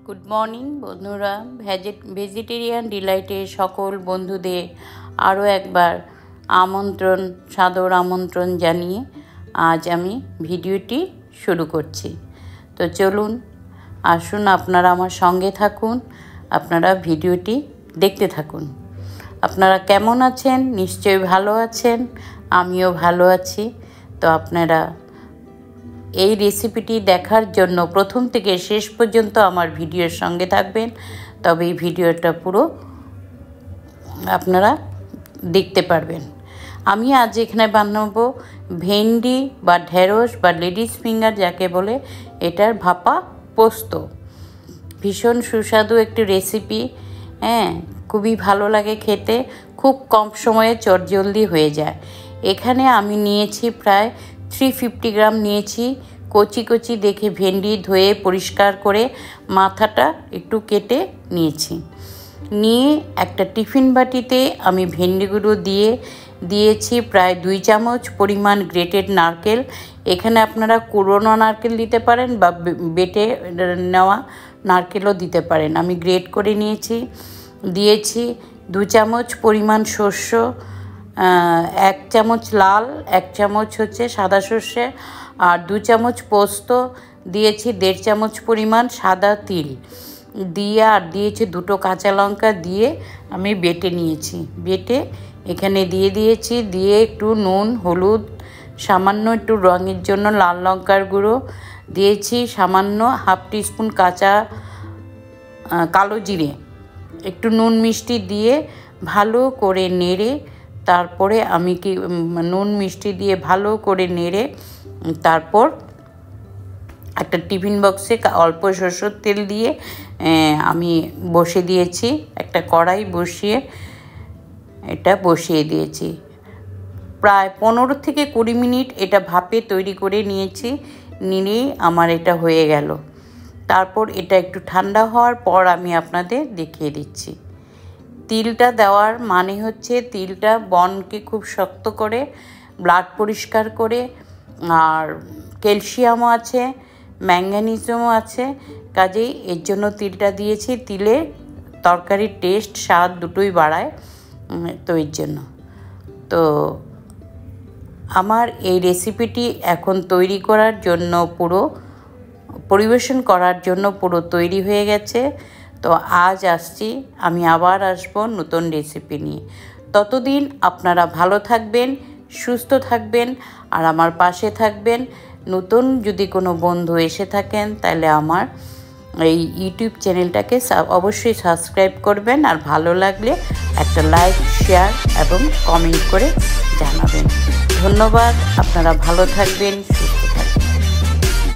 Good morning বন্ধুরা, vegetarian ডিলাইটে সকল বন্ধুদের আরও একবার সাদর আমন্ত্রণ জানিয়ে আজ আমি ভিডিওটি শুরু করছি। তো চলুন, আসুন আপনারা আমার সঙ্গে থাকুন, আপনারা ভিডিওটি দেখতে থাকুন। আপনারা কেমন আছেন? নিশ্চয়ই ভালো আছেন, আমিও ভালো আছি। তো আপনারা এই রেসিপিটি দেখার জন্য প্রথম থেকে শেষ পর্যন্ত আমার ভিডিওর সঙ্গে থাকবেন, তবে এই ভিডিওটা পুরো আপনারা দেখতে পারবেন। আমি আজ এখানে বানাবো ভেন্ডি বা ঢেঁড়স বা লেডিস ফিঙ্গার যাকে বলে, এটার ভাপা পোস্ত। ভীষণ সুস্বাদু একটি রেসিপি, খুবই ভালো লাগে খেতে, খুব কম সময়ে চটজলদি হয়ে যায়। এখানে আমি নিয়েছি প্রায় 350 গ্রাম নিয়েছি কচি কচি দেখে ভেন্ডি, ধুয়ে পরিষ্কার করে মাথাটা একটু কেটে নিয়েছি। নিয়ে একটা টিফিন বাটিতে আমি ভেন্ডিগুলো দিয়েছি প্রায় 2 চামচ পরিমাণ গ্রেটেড নারকেল। এখানে আপনারা কুড়োনো নারকেল দিতে পারেন বা বেটে নেওয়া নারকেলও দিতে পারেন। আমি গ্রেট করে দিয়েছি 2 চামচ পরিমাণ সর্ষে, 1 চামচ লাল, 1 চামচ হচ্ছে সাদা সর্ষে, আর 2 চামচ পোস্ত দিয়েছি, 1.5 চামচ পরিমাণ সাদা তিল দিয়ে, আর দিয়েছি 2টো কাঁচা লঙ্কা দিয়ে আমি বেটে নিয়েছি। বেটে এখানে দিয়েছি, দিয়ে একটু নুন, হলুদ, সামান্য একটু রঙের জন্য লাল লঙ্কার গুঁড়ো দিয়েছি, সামান্য 1/2 টিস্পুন কালো জিরে, একটু নুন মিষ্টি দিয়ে ভালো করে নেড়ে, তারপরে আমি নুন মিষ্টি দিয়ে ভালো করে নেড়ে তারপর একটা টিফিন বক্সে অল্প সরষের তেল দিয়ে আমি বসিয়ে দিয়েছি। একটা কড়াই বসিয়ে দিয়েছি। প্রায় 15 থেকে 20 মিনিট এটা ভাপে তৈরি করে নিয়েই আমার এটা হয়ে গেল। তারপর এটা একটু ঠান্ডা হওয়ার পর আমি আপনাদের দেখিয়ে দিচ্ছি। তিলটা দেওয়ার মানে হচ্ছে তিলটা বনকে খুব শক্ত করে, ব্লাড পরিষ্কার করে, আর ক্যালসিয়ামও আছে, ম্যাঙ্গানিজমও আছে, কাজেই এর জন্য তিলটা দিয়েছি। তিলে তরকারির টেস্ট, স্বাদ দুটোই বাড়ায়, তো এর জন্য। তো আমার এই রেসিপিটি এখন তৈরি করার জন্য পরিবেশন করার জন্য পুরো তৈরি হয়ে গেছে। তো আজ আসছি, আমি আবার আসবো নতুন রেসিপি নিয়ে। ততদিন আপনারা ভালো থাকবেন, সুস্থ থাকবেন, আর আমার পাশে থাকবেন। নতুন যদি কোনো বন্ধু এসে থাকেন তাহলে আমার এই ইউটিউব চ্যানেলটাকে অবশ্যই সাবস্ক্রাইব করবেন, আর ভালো লাগলে একটা লাইক, শেয়ার এবং কমেন্ট করে জানাবেন। ধন্যবাদ। আপনারা ভালো থাকবেন।